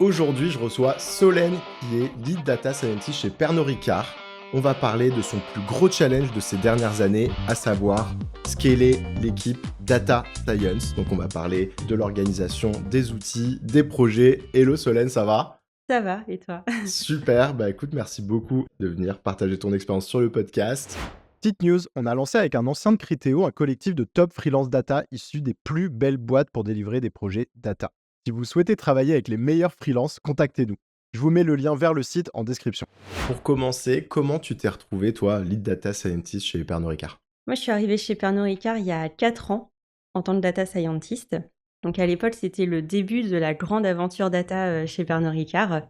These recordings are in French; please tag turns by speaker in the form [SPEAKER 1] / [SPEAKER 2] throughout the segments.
[SPEAKER 1] Aujourd'hui, je reçois Solène, qui est Lead Data Scientist chez Pernod Ricard. On va parler de son plus gros challenge de ces dernières années, à savoir scaler l'équipe Data Science. Donc on va parler de l'organisation, des outils, des projets. Hello Solène, ça va?
[SPEAKER 2] Ça va, et toi?
[SPEAKER 1] Super, bah écoute, merci beaucoup de venir partager ton expérience sur le podcast. Petite news, on a lancé avec un ancien de Criteo un collectif de top freelance data issus des plus belles boîtes pour délivrer des projets data. Si vous souhaitez travailler avec les meilleurs freelances, contactez-nous. Je vous mets le lien vers le site en description. Pour commencer, comment tu t'es retrouvé, toi, lead data scientist chez Pernod Ricard?
[SPEAKER 2] Moi, je suis arrivée chez Pernod Ricard il y a 4 ans en tant que data scientist. Donc à l'époque, c'était le début de la grande aventure data, chez Pernod Ricard.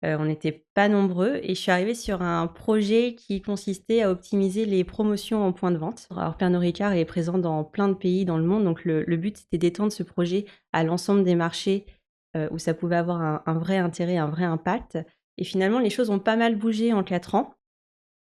[SPEAKER 2] On n'était pas nombreux et je suis arrivée sur un projet qui consistait à optimiser les promotions en point de vente. Alors Pernod Ricard est présent dans plein de pays dans le monde, donc le but, c'était d'étendre ce projet à l'ensemble des marchés, où ça pouvait avoir un vrai intérêt, un vrai impact et finalement, les choses ont pas mal bougé en 4 ans.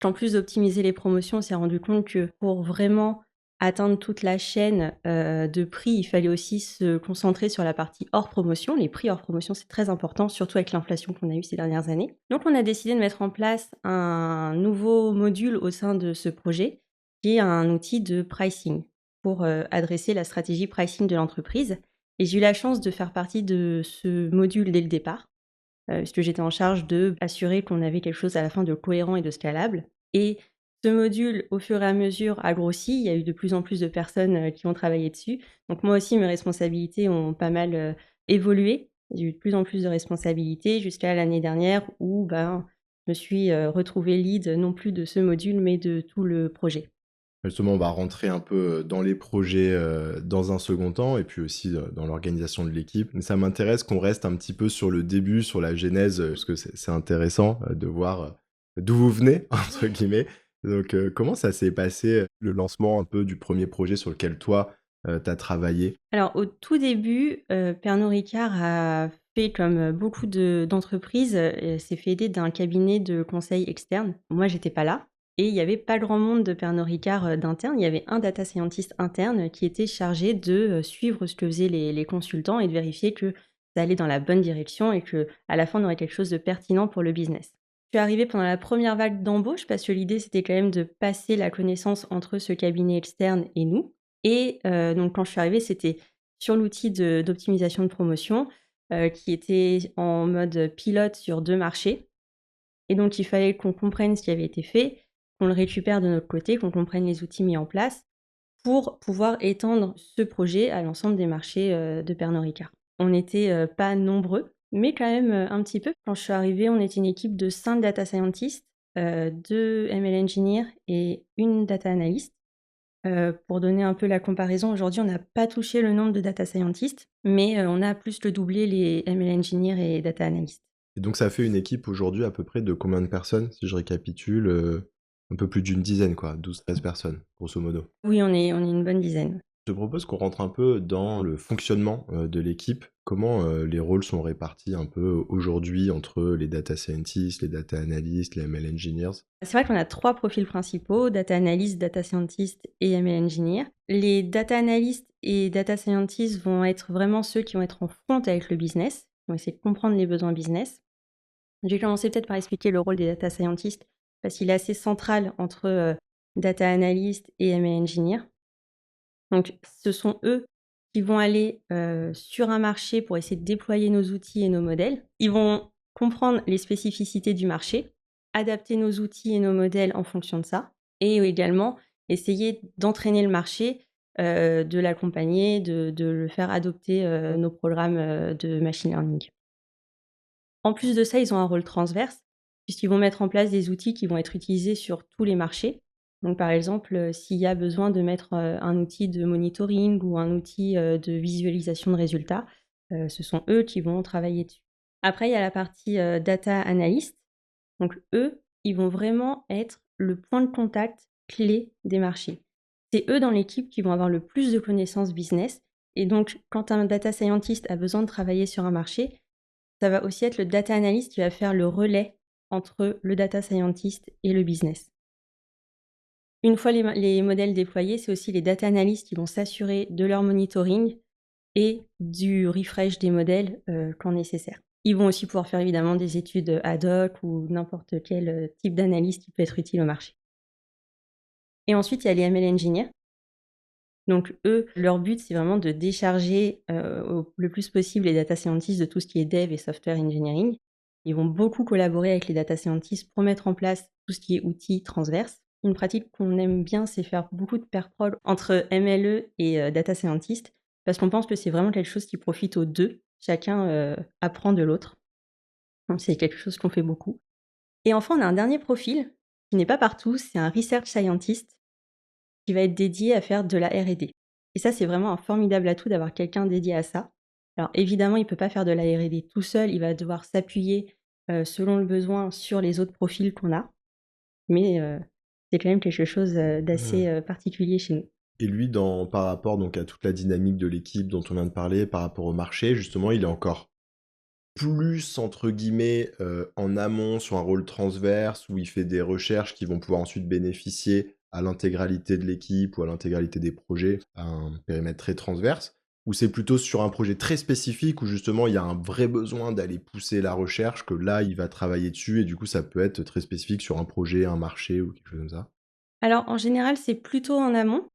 [SPEAKER 2] En plus d'optimiser les promotions, on s'est rendu compte que pour vraiment atteindre toute la chaîne, de prix, il fallait aussi se concentrer sur la partie hors promotion. Les prix hors promotion, c'est très important, surtout avec l'inflation qu'on a eue ces dernières années. Donc on a décidé de mettre en place un nouveau module au sein de ce projet, qui est un outil de pricing pour, adresser la stratégie pricing de l'entreprise et j'ai eu la chance de faire partie de ce module dès le départ. Puisque j'étais en charge de assurer qu'on avait quelque chose à la fin de cohérent et de scalable et ce module, au fur et à mesure, a grossi. Il y a eu de plus en plus de personnes, qui ont travaillé dessus. Donc moi aussi, mes responsabilités ont pas mal, évolué. J'ai eu de plus en plus de responsabilités jusqu'à l'année dernière où, ben, je me suis, retrouvée lead, non plus de ce module, mais de tout le projet.
[SPEAKER 1] Justement, on va rentrer un peu dans les projets dans un second temps et puis aussi dans l'organisation de l'équipe. Mais ça m'intéresse qu'on reste un petit peu sur le début, sur la genèse, parce que c'est intéressant de voir d'où vous venez, entre guillemets. Donc, comment ça s'est passé, le lancement un peu du premier projet sur lequel toi, tu as travaillé?
[SPEAKER 2] Alors au tout début, Pernod Ricard a fait comme, beaucoup d'entreprises, s'est fait aider d'un cabinet de conseil externe. Moi, j'étais pas là et il y avait pas grand monde de Pernod Ricard, d'interne. Il y avait un data scientist interne qui était chargé de, suivre ce que faisaient les consultants et de vérifier que ça allait dans la bonne direction et qu'à la fin, on aurait quelque chose de pertinent pour le business. Je suis arrivée pendant la première vague d'embauche parce que l'idée, c'était quand même de passer la connaissance entre ce cabinet externe et nous. Et donc quand je suis arrivée, c'était sur l'outil d'optimisation de promotion, qui était en mode pilote sur 2 marchés et donc il fallait qu'on comprenne ce qui avait été fait, qu'on le récupère de notre côté, qu'on comprenne les outils mis en place pour pouvoir étendre ce projet à l'ensemble des marchés, de Pernod Ricard. On n'était, pas nombreux, mais quand même, un petit peu. Quand je suis arrivée, on était une équipe de 5 data scientists, 2 ML engineers et 1 data analyst. Pour donner un peu la comparaison, aujourd'hui, on n'a pas touché le nombre de data scientists, mais on a plus que doublé les ML engineers et data analysts.
[SPEAKER 1] Et donc ça fait une équipe aujourd'hui à peu près de combien de personnes? Si je récapitule, un peu plus d'une dizaine quoi, 12-13 personnes, grosso modo.
[SPEAKER 2] Oui, on est une bonne dizaine.
[SPEAKER 1] Je te propose qu'on rentre un peu dans le fonctionnement, de l'équipe. Comment, les rôles sont répartis un peu aujourd'hui entre les data scientists, les data analysts, les ML engineers?
[SPEAKER 2] C'est vrai qu'on a 3 profils principaux, data analyst, data scientist et ML engineer. Les data analysts et data scientists vont être vraiment ceux qui vont être en front avec le business, qui vont essayer de comprendre les besoins business. Je vais commencer peut-être par expliquer le rôle des data scientists parce qu'il est assez central entre, data analyst et ML engineer. Donc ce sont eux qui vont aller, sur un marché pour essayer de déployer nos outils et nos modèles. Ils vont comprendre les spécificités du marché, adapter nos outils et nos modèles en fonction de ça et également essayer d'entraîner le marché, de l'accompagner, de le faire adopter, nos programmes, de machine learning. En plus de ça, ils ont un rôle transverse, puisqu'ils vont mettre en place des outils qui vont être utilisés sur tous les marchés. Donc par exemple, s'il y a besoin de mettre, un outil de monitoring ou un outil, de visualisation de résultats, ce sont eux qui vont travailler dessus. Après, il y a la partie, data analyst. Donc eux, ils vont vraiment être le point de contact clé des marchés. C'est eux dans l'équipe qui vont avoir le plus de connaissances business et donc quand un data scientist a besoin de travailler sur un marché, ça va aussi être le data analyst qui va faire le relais entre le data scientist et le business. Une fois les modèles déployés, c'est aussi les data analysts qui vont s'assurer de leur monitoring et du refresh des modèles, quand nécessaire. Ils vont aussi pouvoir faire évidemment des études ad hoc ou n'importe quel type d'analyse qui peut être utile au marché. Et ensuite, il y a les ML Engineers. Donc eux, leur but, c'est vraiment de décharger le plus possible les data scientists de tout ce qui est dev et software engineering. Ils vont beaucoup collaborer avec les data scientists pour mettre en place tout ce qui est outils transverses. Une pratique qu'on aime bien, c'est faire beaucoup de pair prod entre MLE et data scientist, parce qu'on pense que c'est vraiment quelque chose qui profite aux deux. Chacun apprend de l'autre. Donc c'est quelque chose qu'on fait beaucoup. Et enfin, on a un dernier profil qui n'est pas partout, c'est un research scientist qui va être dédié à faire de la R&D. Et ça, c'est vraiment un formidable atout d'avoir quelqu'un dédié à ça. Alors évidemment, il ne peut pas faire de la R&D tout seul, il va devoir s'appuyer, selon le besoin, sur les autres profils qu'on a. Mais c'est quand même quelque chose,
[SPEAKER 1] Mmh.
[SPEAKER 2] d'assez, particulier chez nous.
[SPEAKER 1] Et lui, par rapport donc à toute la dynamique de l'équipe dont on vient de parler, par rapport au marché, justement, il est encore plus, entre guillemets, en amont sur un rôle transverse où il fait des recherches qui vont pouvoir ensuite bénéficier à l'intégralité de l'équipe ou à l'intégralité des projets, à un périmètre très transverse? Ou c'est plutôt sur un projet très spécifique où justement il y a un vrai besoin d'aller pousser la recherche que là, il va travailler dessus et du coup ça peut être très spécifique sur un projet, un marché ou quelque chose comme ça?
[SPEAKER 2] Alors en général, c'est plutôt en amont.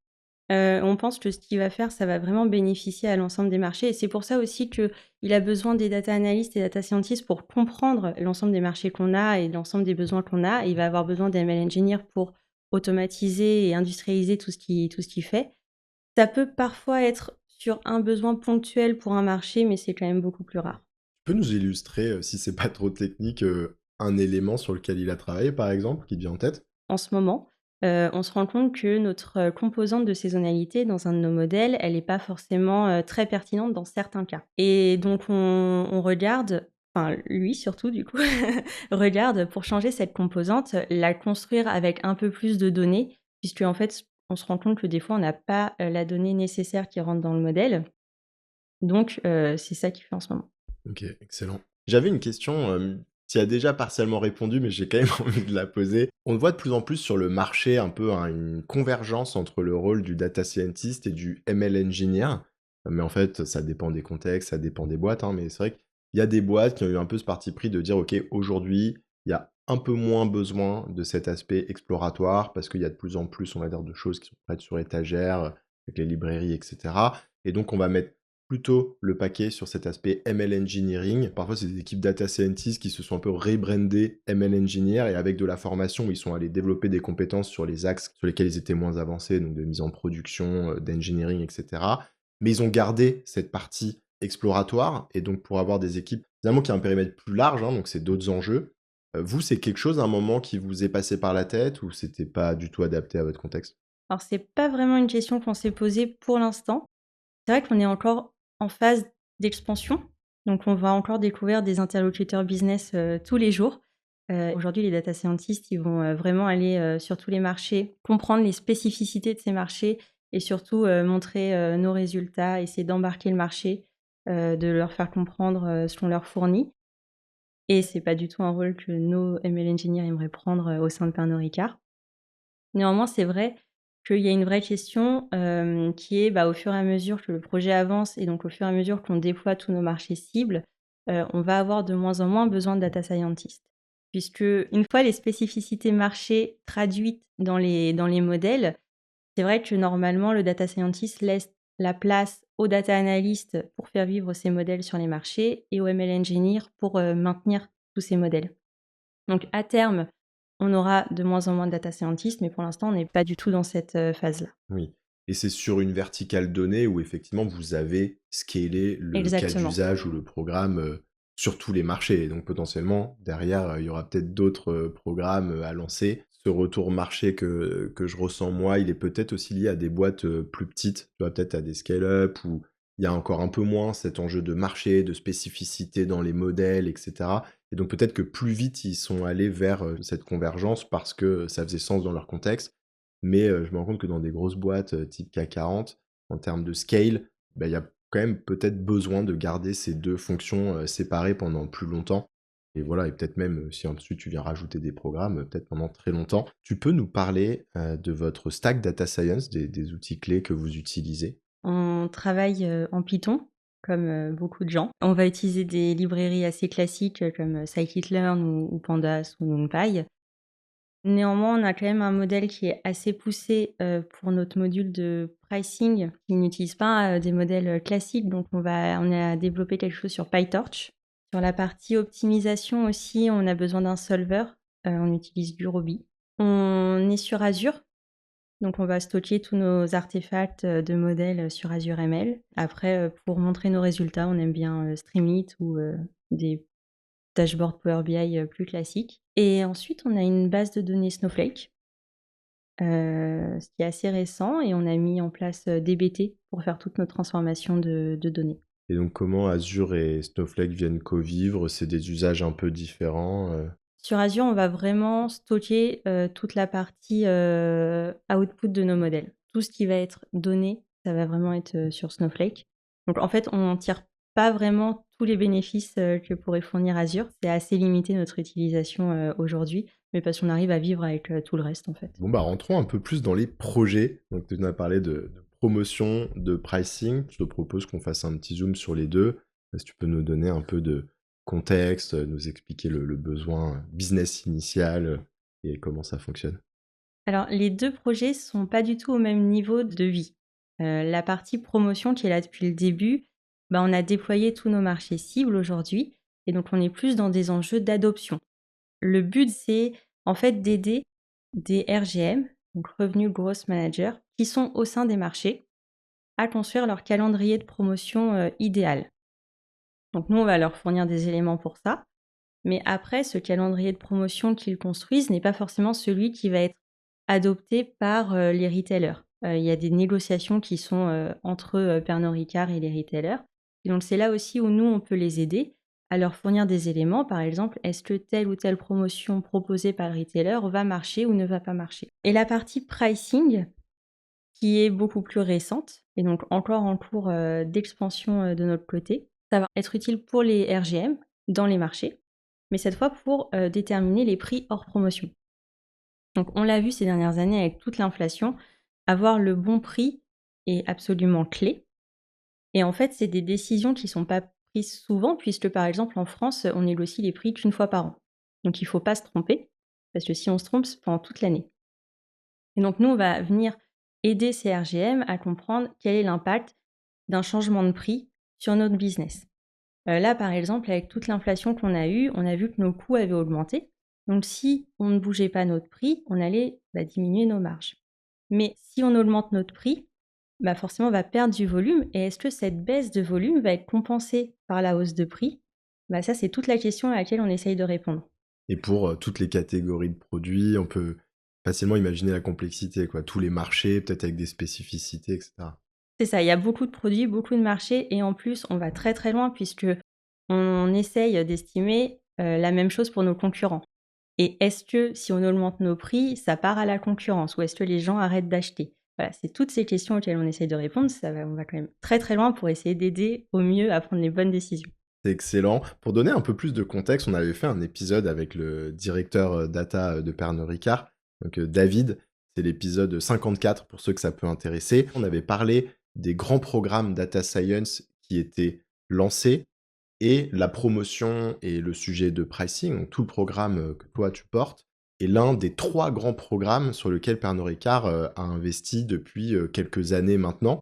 [SPEAKER 2] On pense que ce qu'il va faire, ça va vraiment bénéficier à l'ensemble des marchés et c'est pour ça aussi qu'il a besoin des data analysts et data scientists pour comprendre l'ensemble des marchés qu'on a et l'ensemble des besoins qu'on a. Il va avoir besoin d'ML engineers pour automatiser et industrialiser tout ce qu'il fait. Ça peut parfois être sur un besoin ponctuel pour un marché, mais c'est quand même beaucoup plus rare.
[SPEAKER 1] Tu peux nous illustrer, si c'est pas trop technique, un élément sur lequel il a travaillé par exemple, qui te vient en tête?
[SPEAKER 2] En ce moment, on se rend compte que notre, composante de saisonnalité dans un de nos modèles, elle n'est pas forcément, très pertinente dans certains cas et donc on regarde, enfin lui surtout du coup, regarde pour changer cette composante, la construire avec un peu plus de données puisque en fait, on se rend compte que des fois on n'a pas, la donnée nécessaire qui rentre dans le modèle donc c'est ça qu'il fait en ce moment.
[SPEAKER 1] OK, excellent. J'avais une question, tu y as déjà partiellement répondu, mais j'ai quand même envie de la poser. On le voit de plus en plus sur le marché un peu, hein, une convergence entre le rôle du data scientist et du ML engineer. Mais en fait, ça dépend des contextes, ça dépend des boîtes, hein, mais c'est vrai qu'il y a des boîtes qui ont eu un peu ce parti pris de dire: «OK, aujourd'hui, il y a un peu moins besoin de cet aspect exploratoire parce qu'il y a de plus en plus, on va dire, de choses qui sont prêtes sur étagère, avec les librairies et cetera et donc on va mettre plutôt le paquet sur cet aspect ML engineering. Parfois, c'est des équipes data scientists qui se sont un peu rebrandées ML engineer et avec de la formation, ils sont allés développer des compétences sur les axes sur lesquels ils étaient moins avancés, donc de mise en production, d'engineering, et cetera. Mais ils ont gardé cette partie exploratoire et donc pour avoir des équipes finalement qui a un périmètre plus large, hein, donc c'est d'autres enjeux. Vous, c'est quelque chose à un moment qui vous est passé par la tête ou c'était pas du tout adapté à votre contexte?
[SPEAKER 2] Alors c'est pas vraiment une question qu'on s'est posée pour l'instant. C'est vrai qu'on est encore en phase d'expansion, donc on va encore découvrir des interlocuteurs business, tous les jours. Aujourd'hui, les data scientists, ils vont, vraiment aller, sur tous les marchés, comprendre les spécificités de ces marchés et surtout, montrer, nos résultats, essayer d'embarquer le marché, de leur faire comprendre, ce qu'on leur fournit et c'est pas du tout un rôle que nos ML engineers aimeraient prendre, au sein de Pernod Ricard. Néanmoins, c'est vrai qu'il y a une vraie question, qui est, bah, au fur et à mesure que le projet avance et donc au fur et à mesure qu'on déploie tous nos marchés cibles, on va avoir de moins en moins besoin de data scientists. Puisque une fois les spécificités marché traduites dans les modèles, c'est vrai que normalement le data scientist laisse la place aux data analysts pour faire vivre ces modèles sur les marchés et aux ML engineers pour, maintenir tous ces modèles. Donc à terme, on aura de moins en moins de data scientists, mais pour l'instant, on n'est pas du tout dans cette, phase-là.
[SPEAKER 1] Oui et c'est sur une verticale donnée où effectivement vous avez scalé le cas
[SPEAKER 2] Exactement.
[SPEAKER 1] d'usage ou le programme, sur tous les marchés et donc potentiellement derrière, il y aura peut-être d'autres, programmes, à lancer. Ce retour marché que je ressens moi, il est peut-être aussi lié à des boîtes, plus petites, tu vois? Peut-être à des scale-up où il y a encore un peu moins cet enjeu de marché, de spécificité dans les modèles et cetera et donc peut-être que plus vite ils sont allés vers, cette convergence parce que ça faisait sens dans leur contexte mais je me rends compte que dans des grosses boîtes, type CAC 40, en termes de scale, bah, il y a quand même peut-être besoin de garder ces 2 fonctions, séparées pendant plus longtemps et voilà et peut-être même, si ensuite tu viens rajouter des programmes, peut-être pendant très longtemps. Tu peux nous parler, de votre stack data science, des outils clés que vous utilisez?
[SPEAKER 2] On travaille, en Python, comme beaucoup de gens. On va utiliser des librairies assez classiques comme scikit-learn ou Pandas ou NumPy. Néanmoins, on a quand même un modèle qui est assez poussé, pour notre module de pricing, qui n'utilise pas, des modèles, classiques. Donc on a développé quelque chose sur PyTorch. Sur la partie optimisation aussi, on a besoin d'un solver, on utilise du Ruby. On est sur Azure, donc on va stocker tous nos artefacts, de modèles, sur Azure ML. Après, pour montrer nos résultats, on aime bien, Streamlit ou, des dashboards Power BI, plus classiques. Et ensuite, on a une base de données Snowflake, ce qui est assez récent, et on a mis en place, dbt pour faire toutes nos transformations de données.
[SPEAKER 1] Et donc, comment Azure et Snowflake viennent co-vivre? C'est des usages un peu différents.
[SPEAKER 2] Sur Azure, on va vraiment stocker, toute la partie, output de nos modèles. Tout ce qui va être donné, ça va vraiment être, sur Snowflake. Donc en fait, on tire pas vraiment tous les bénéfices, que pourrait fournir Azure. C'est assez limité notre utilisation, aujourd'hui, mais parce qu'on arrive à vivre avec, tout le reste, en fait.
[SPEAKER 1] Bon, bah, rentrons un peu plus dans les projets. Donc, tu nous as parlé de promotion, de pricing. Je te propose qu'on fasse un petit zoom sur les deux. Si tu peux nous donner un peu de contexte, nous expliquer le besoin business initial et comment ça fonctionne.
[SPEAKER 2] Alors, les 2 projets sont pas du tout au même niveau de vie. La partie promotion qui est là depuis le début, bah, on a déployé tous nos marchés cibles aujourd'hui, et donc on est plus dans des enjeux d'adoption. Le but, c'est en fait d'aider des RGM, donc Revenue Growth Manager, qui sont au sein des marchés, à construire leur calendrier de promotion, idéal. Donc nous, on va leur fournir des éléments pour ça, mais après, ce calendrier de promotion qu'ils construisent n'est pas forcément celui qui va être adopté par, les retailers. Il y a des négociations qui sont, entre, Pernod Ricard et les retailers, et donc c'est là aussi où nous, on peut les aider à leur fournir des éléments. Par exemple, est-ce que telle ou telle promotion proposée par le retailer va marcher ou ne va pas marcher? Et la partie pricing, qui est beaucoup plus récente et donc encore en cours, d'expansion, de notre côté, ça va être utile pour les RGM dans les marchés, mais cette fois pour, déterminer les prix hors promotion. Donc on l'a vu ces dernières années avec toute l'inflation, avoir le bon prix est absolument clé, et en fait, c'est des décisions qui sont pas prises souvent puisque, par exemple, en France, on négocie les prix qu'une fois par an. Donc il faut pas se tromper, parce que si on se trompe, c'est pendant toute l'année. Et donc nous, on va venir aider ces RGM à comprendre quel est l'impact d'un changement de prix sur notre business. Là, par exemple, avec toute l'inflation qu'on a eue, on a vu que nos coûts avaient augmenté. Donc si on ne bougeait pas notre prix, on allait, diminuer nos marges. Mais si on augmente notre prix, forcément, on va perdre du volume, et est-ce que cette baisse de volume va être compensée par la hausse de prix? Ça, c'est toute la question à laquelle on essaye de répondre.
[SPEAKER 1] Et pour toutes les catégories de produits, on peut facilement imaginer la complexité, quoi. Tous les marchés, peut-être avec des spécificités, etc.
[SPEAKER 2] C'est ça, il y a beaucoup de produits, beaucoup de marchés, et en plus, on va très, très loin puisque on essaye d'estimer, la même chose pour nos concurrents. Et est-ce que si on augmente nos prix, ça part à la concurrence, ou est-ce que les gens arrêtent d'acheter? Voilà, c'est toutes ces questions auxquelles on essaye de répondre. On va quand même très, très loin pour essayer d'aider au mieux à prendre les bonnes décisions.
[SPEAKER 1] C'est excellent. Pour donner un peu plus de contexte, on avait fait un épisode avec le directeur data de Pernod Ricard, donc David. C'est l'épisode 54 pour ceux que ça peut intéresser. On avait parlé des grands programmes data science qui étaient lancés et la promotion et le sujet de pricing, donc tout le programme que toi tu portes, est l'un des 3 grands programmes sur lesquels Pernod Ricard a investi depuis quelques années maintenant.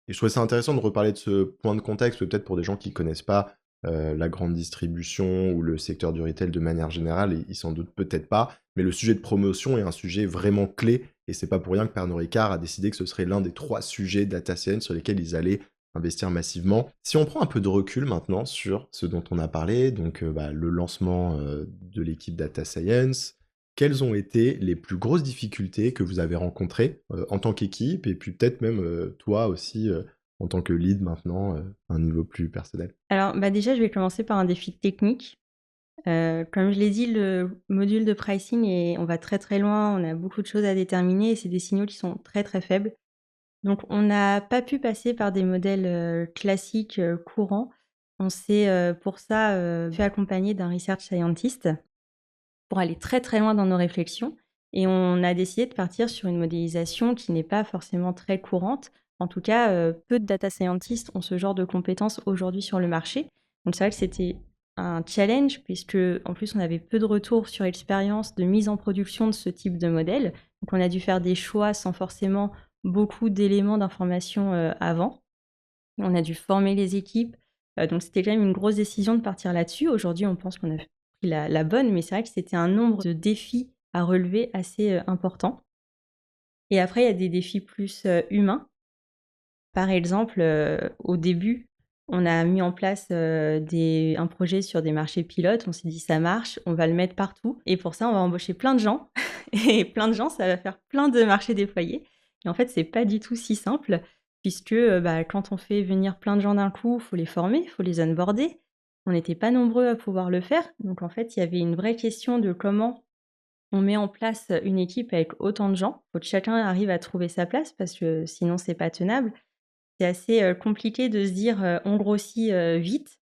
[SPEAKER 1] Et je trouvais ça intéressant de reparler de ce point de contexte, peut-être pour des gens qui connaissent pas la grande distribution ou le secteur du retail de manière générale, ils s'en doutent peut-être pas, mais le sujet de promotion est un sujet vraiment clé, et c'est pas pour rien que Pernod Ricard a décidé que ce serait l'un des 3 sujets data science sur lesquels ils allaient investir massivement. Si on prend un peu de recul maintenant sur ce dont on a parlé, donc le lancement de l'équipe data science, quelles ont été les plus grosses difficultés que vous avez rencontrées en tant qu'équipe, et puis peut-être même toi aussi en tant que lead maintenant, à un niveau plus personnel?
[SPEAKER 2] Alors, déjà, je vais commencer par un défi technique. Comme je l'ai dit, le module de pricing, et on va très, très loin, on a beaucoup de choses à déterminer et c'est des signaux qui sont très, très faibles. Donc on n'a pas pu passer par des modèles, classiques, courants. On s'est, pour ça, fait accompagner d'un research scientist pour aller très, très loin dans nos réflexions, et on a décidé de partir sur une modélisation qui n'est pas forcément très courante, En tout cas, peu de data scientists ont ce genre de compétences aujourd'hui sur le marché. Donc c'est vrai que c'était un challenge puisque en plus on avait peu de retours sur expérience de mise en production de ce type de modèle. Donc on a dû faire des choix sans forcément beaucoup d'éléments d'information, avant. On a dû former les équipes, donc c'était quand même une grosse décision de partir là-dessus. Aujourd'hui, on pense qu'on a pris la bonne, mais c'est vrai que c'était un nombre de défis à relever assez, important. Et après, il y a des défis plus, humains. Par exemple, au début, on a mis en place, un projet sur des marchés pilotes. On s'est dit: «Ça marche, on va le mettre partout et pour ça, on va embaucher plein de gens et plein de gens, ça va faire plein de marchés déployés» et en fait, c'est pas du tout si simple puisque, bah, quand on fait venir plein de gens d'un coup, il faut les former, il faut les onboarder. On n'était pas nombreux à pouvoir le faire, donc en fait, il y avait une vraie question de comment on met en place une équipe avec autant de gens. Il faut que chacun arrive à trouver sa place parce que sinon c'est pas tenable. C'est assez, compliqué de se dire, on grossit, vite.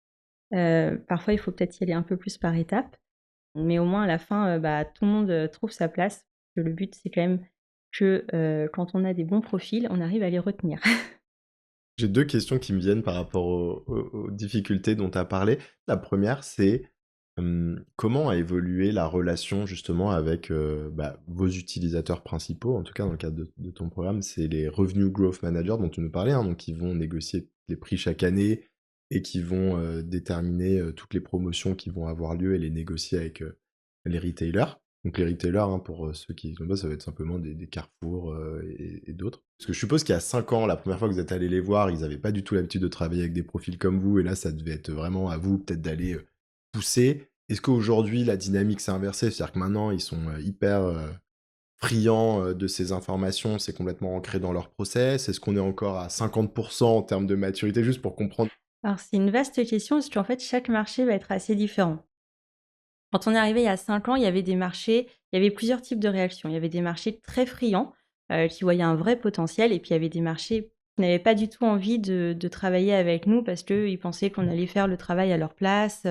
[SPEAKER 2] Parfois, il faut peut-être y aller un peu plus par étapes, mais au moins à la fin, bah, tout le monde, trouve sa place. Que le but, c'est quand même que, quand on a des bons profils, on arrive à les retenir.
[SPEAKER 1] J'ai 2 questions qui me viennent par rapport aux difficultés dont tu as parlé. La première, c'est, comment a évolué la relation justement avec, bah, vos utilisateurs principaux? En tout cas, dans le cadre de ton programme, c'est les Revenue Growth Managers dont tu nous parlais, hein, donc qui vont négocier les prix chaque année et qui vont, déterminer, toutes les promotions qui vont avoir lieu et les négocier avec, les retailers. Donc les retailers, hein, pour, ceux qui ne sont pas, ça va être simplement des Carrefour, et d'autres. Parce que je suppose qu'il y a 5 ans, la première fois que vous êtes allés les voir, ils avaient pas du tout l'habitude de travailler avec des profils comme vous et là, ça devait être vraiment à vous peut-être d'aller, pousser. Est-ce qu'aujourd'hui la dynamique s'est inversée? C'est-à-dire que maintenant ils sont, hyper, friands, de ces informations, c'est complètement ancré dans leur process? Est-ce qu'on est encore à 50 en termes de maturité? Juste pour comprendre.
[SPEAKER 2] Alors c'est une vaste question parce qu'en fait, chaque marché va être assez différent. Quand on est arrivé il y a 5 ans, il y avait des marchés il y avait plusieurs types de réactions. Il y avait des marchés très friands, qui voyaient un vrai potentiel et puis il y avait des marchés qui n'avaient pas du tout envie de travailler avec nous parce qu'ils pensaient qu'on allait faire le travail à leur place,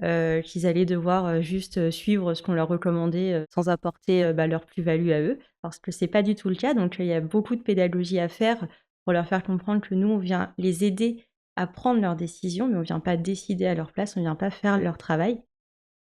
[SPEAKER 2] qu'ils allaient devoir, juste, suivre ce qu'on leur recommandait, sans apporter, bah, leur plus-value à eux. Parce que c'est pas du tout le cas, donc il y a beaucoup de pédagogie à faire pour leur faire comprendre que nous, on vient les aider à prendre leurs décisions, mais on vient pas décider à leur place, on vient pas faire leur travail.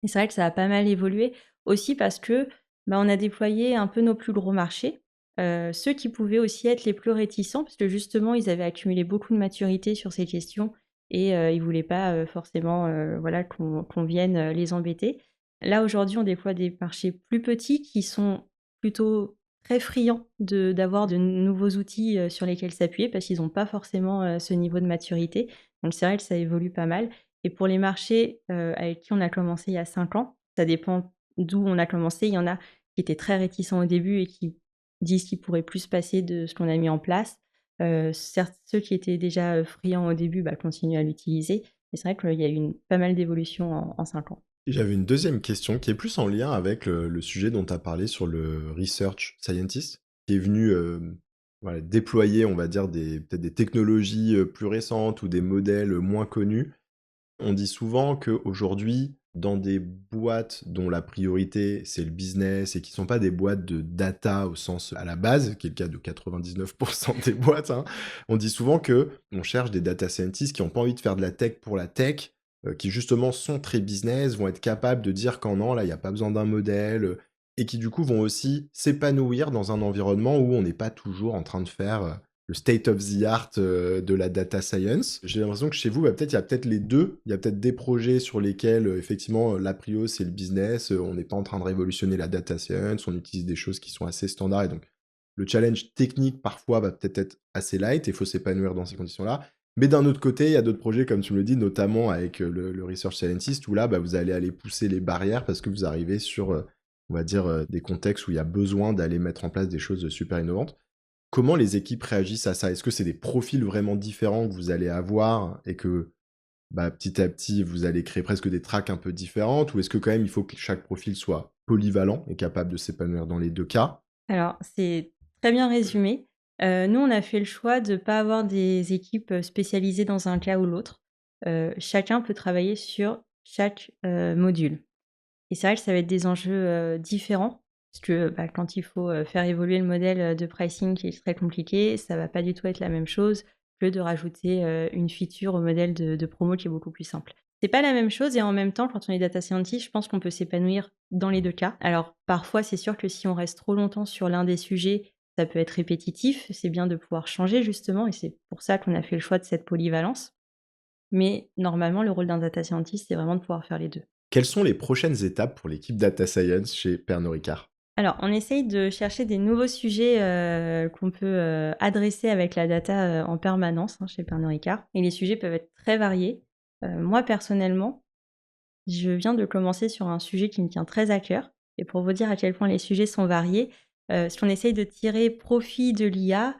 [SPEAKER 2] Et c'est vrai que ça a pas mal évolué, aussi parce que, bah, on a déployé un peu nos plus gros marchés, ceux qui pouvaient aussi être les plus réticents parce que justement ils avaient accumulé beaucoup de maturité sur ces questions et ils voulaient pas, forcément, voilà qu'on vienne, les embêter. Là aujourd'hui, on déploie des marchés plus petits qui sont plutôt très friands d'avoir de nouveaux outils, sur lesquels s'appuyer parce qu'ils ont pas forcément, ce niveau de maturité. Donc c'est vrai que ça évolue pas mal et pour les marchés, avec qui on a commencé il y a 5 ans, ça dépend d'où on a commencé. Il y en a qui étaient très réticents au début et qui disent qu'ils pourraient plus se passer de ce qu'on a mis en place. Certes, ceux qui étaient déjà, friands au début, bah, continuent à l'utiliser. Mais c'est vrai qu'il y a eu pas mal d'évolutions en 5 ans.
[SPEAKER 1] J'avais une deuxième question qui est plus en lien avec le sujet dont tu as parlé sur le research scientist, qui est venu voilà, déployer, on va dire, peut-être des technologies plus récentes ou des modèles moins connus. On dit souvent qu'aujourd'hui, dans des boîtes dont la priorité c'est le business et qui sont pas des boîtes de data au sens à la base, qui est le cas de 99% des boîtes, hein, on dit souvent que on cherche des data scientists qui ont pas envie de faire de la tech pour la tech, qui justement sont très business, vont être capables de dire qu'en non, là, il y a pas besoin d'un modèle, et qui du coup vont aussi s'épanouir dans un environnement où on n'est pas toujours en train de faire, le state of the art, de la data science. J'ai l'impression que chez vous, bah, peut-être il y a peut-être les 2. Il y a peut-être des projets sur lesquels, effectivement, la prio, c'est le business, on n'est pas en train de révolutionner la data science, on utilise des choses qui sont assez standards et donc le challenge technique, parfois, va peut-être être assez light et il faut s'épanouir dans ces conditions-là. Mais d'un autre côté, il y a d'autres projets, comme tu me le dis, notamment avec, le research scientist où là, bah, vous allez aller pousser les barrières parce que vous arrivez sur, on va dire, des contextes où il y a besoin d'aller mettre en place des choses, super innovantes. Comment les équipes réagissent à ça? Est-ce que c'est des profils vraiment différents que vous allez avoir et que, bah, petit à petit, vous allez créer presque des tracks un peu différentes? Ou est-ce que quand même il faut que chaque profil soit polyvalent et capable de s'épanouir dans les 2 cas?
[SPEAKER 2] Alors, c'est très bien résumé. Nous, on a fait le choix de ne pas avoir des équipes, spécialisées dans un cas ou l'autre. Chacun peut travailler sur chaque, module et c'est vrai que ça va être des enjeux, différents. Parce que quand il faut faire évoluer le modèle de pricing qui est très compliqué, ça va pas du tout être la même chose que de rajouter une feature au modèle de promo qui est beaucoup plus simple. C'est pas la même chose et en même temps, quand on est data scientist, je pense qu'on peut s'épanouir dans les deux cas. Alors parfois, c'est sûr que si on reste trop longtemps sur l'un des sujets, ça peut être répétitif. C'est bien de pouvoir changer justement et c'est pour ça qu'on a fait le choix de cette polyvalence. Mais normalement, le rôle d'un data scientist, c'est vraiment de pouvoir faire les deux.
[SPEAKER 1] Quelles sont les prochaines étapes pour l'équipe Data Science chez Pernod Ricard?
[SPEAKER 2] Alors, on essaye de chercher des nouveaux sujets, qu'on peut, adresser avec la data, en permanence, hein, chez Pernod Ricard et les sujets peuvent être très variés. Moi, personnellement, je viens de commencer sur un sujet qui me tient très à cœur et pour vous dire à quel point les sujets sont variés, parce qu'on essaye de tirer profit de l'IA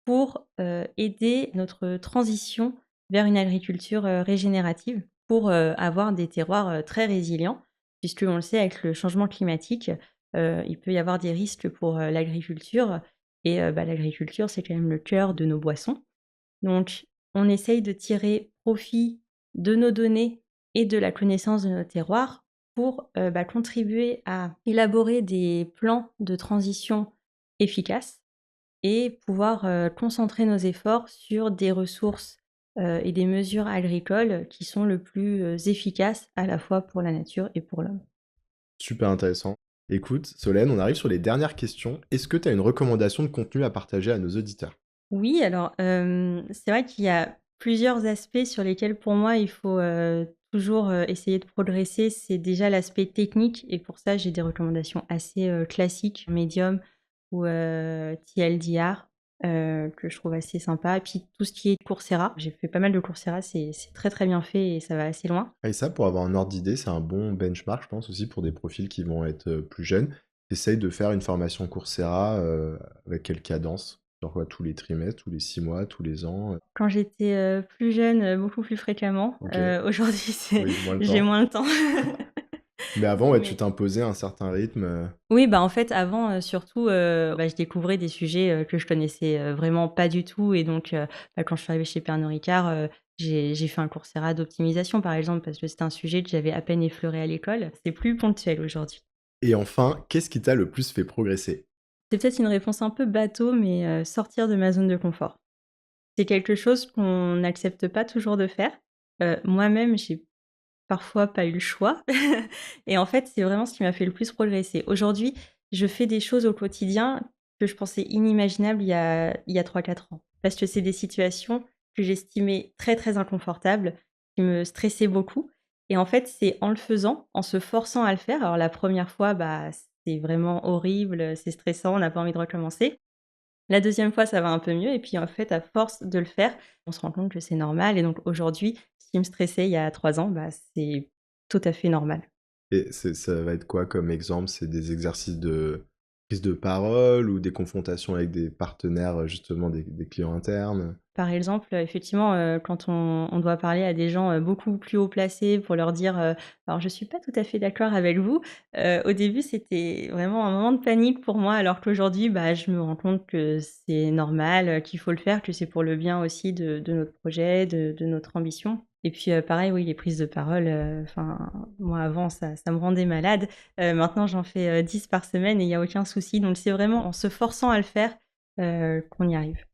[SPEAKER 2] pour, aider notre transition vers une agriculture, régénérative, pour, avoir des terroirs, très résilients. Puisqu'on le sait avec le changement climatique, il peut y avoir des risques pour, l'agriculture et l'agriculture, c'est quand même le cœur de nos boissons. Donc on essaye de tirer profit de nos données et de la connaissance de nos terroirs pour, contribuer à élaborer des plans de transition efficaces et pouvoir, concentrer nos efforts sur des ressources, et des mesures agricoles qui sont le plus, efficaces à la fois pour la nature et pour l'homme.
[SPEAKER 1] Super intéressant. Écoute, Solène, on arrive sur les dernières questions. Est-ce que tu as une recommandation de contenu à partager à nos auditeurs?
[SPEAKER 2] Oui, alors, c'est vrai qu'il y a plusieurs aspects sur lesquels pour moi il faut, toujours, essayer de progresser. C'est déjà l'aspect technique et pour ça j'ai des recommandations assez, classiques, Medium ou, TLDR, que je trouve assez sympa et puis tout ce qui est Coursera. J'ai fait pas mal de Coursera, c'est très, très bien fait et ça va assez loin.
[SPEAKER 1] Et ça, pour avoir un ordre d'idée, c'est un bon benchmark, je pense aussi pour des profils qui vont être, plus jeunes. Essaye de faire une formation Coursera, avec quelle cadence? Genre quoi, tous les trimestres, tous les 6 mois, tous les ans?
[SPEAKER 2] Quand j'étais, plus jeune, beaucoup plus fréquemment.
[SPEAKER 1] OK.
[SPEAKER 2] Aujourd'hui c'est
[SPEAKER 1] Oui, moins le
[SPEAKER 2] j'ai
[SPEAKER 1] temps.
[SPEAKER 2] moins le temps.
[SPEAKER 1] Mais avant, ouais, tu
[SPEAKER 2] Mais
[SPEAKER 1] t'imposais un certain rythme.
[SPEAKER 2] oui, en fait, avant, surtout, je découvrais des sujets, que je connaissais, vraiment pas du tout et donc quand je suis arrivée chez Pernod Ricard, j'ai fait un Coursera d'optimisation, par exemple, parce que c'était un sujet que j'avais à peine effleuré à l'école. C'est plus ponctuel aujourd'hui.
[SPEAKER 1] Et enfin, qu'est-ce qui t'a le plus fait progresser?
[SPEAKER 2] C'est peut-être une réponse un peu bateau, mais sortir de ma zone de confort. C'est quelque chose qu'on n'accepte pas toujours de faire. Moi-même, j'ai parfois pas eu le choix et en fait, c'est vraiment ce qui m'a fait le plus progresser. Aujourd'hui, je fais des choses au quotidien que je pensais inimaginables il y a 3-4 ans. Parce que c'est des situations que j'estimais très, très inconfortables, qui me stressaient beaucoup et en fait, c'est en le faisant, en se forçant à le faire. Alors la première fois, c'est vraiment horrible, c'est stressant, on n'a pas envie de recommencer. La deuxième fois, ça va un peu mieux et puis en fait, à force de le faire, on se rend compte que c'est normal et donc aujourd'hui, ce qui me stressait il y a 3 ans, c'est tout à fait normal.
[SPEAKER 1] Et ça va être quoi comme exemple? C'est des exercices de prise de parole ou des confrontations avec des partenaires, justement des clients internes?
[SPEAKER 2] Par exemple, effectivement, quand on doit parler à des gens, beaucoup plus haut placés pour leur dire, «Alors je suis pas tout à fait d'accord avec vous», au début, c'était vraiment un moment de panique pour moi alors qu'aujourd'hui, je me rends compte que c'est normal, qu'il faut le faire, que c'est pour le bien aussi de notre projet, de notre ambition et puis, pareil, oui, les prises de parole, moi avant ça me rendait malade. Maintenant j'en fais, 10 par semaine et il y a aucun souci donc c'est vraiment en se forçant à le faire, qu'on y arrive.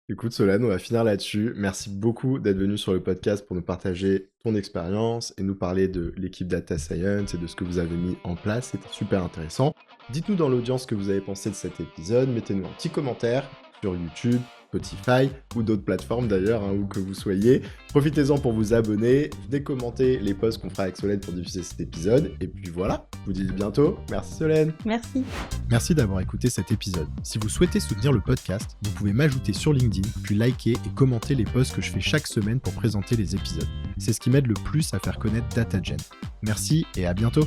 [SPEAKER 1] Écoute Solène, on va finir là-dessus. Merci beaucoup d'être venue sur le podcast pour nous partager ton expérience et nous parler de l'équipe Data Science et de ce que vous avez mis en place. C'était super intéressant. Dites-nous dans l'audience ce que vous avez pensé de cet épisode. Mettez-nous un petit commentaire sur YouTube, Spotify ou d'autres plateformes d'ailleurs, hein, où que vous soyez. Profitez-en pour vous abonner, venez commenter les posts qu'on fera avec Solène pour diffuser cet épisode. Et puis voilà, je vous dis à bientôt. Merci Solène.
[SPEAKER 2] Merci.
[SPEAKER 1] Merci d'avoir écouté cet épisode. Si vous souhaitez soutenir le podcast, vous pouvez m'ajouter sur LinkedIn, puis liker et commenter les posts que je fais chaque semaine pour présenter les épisodes. C'est ce qui m'aide le plus à faire connaître DataGen. Merci et à bientôt.